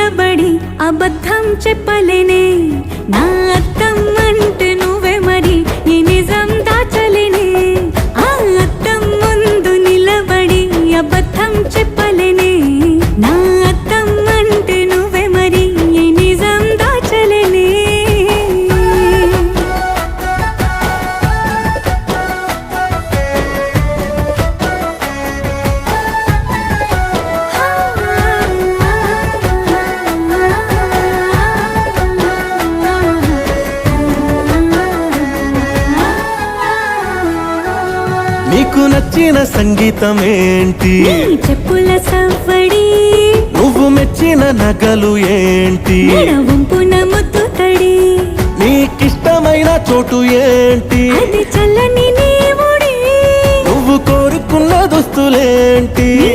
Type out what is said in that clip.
నిలబడి అబద్ధం చెప్పలేనే నా అద్దం అంటే నువ్వే మరి ఈ నిజం దాచలేనే ఆ అద్దం ముందు నిలబడి అబద్ధం చెప్పలేనే నా అద్దం అంటే నువ్వే మరి ఈ నిజం దాచలేనే నీకు నచ్చిన సంగీతం ఏంటి నీ చెప్పుల సవ్వడి నువ్వు మెచ్చిన నగలు ఏంటి వంపున ముద్దు తడి నీకిష్టమైన చోటు ఏంటి అది చల్లని నీ ఒడి నువ్వు కోరుకున్న దుస్తులేంటి నీ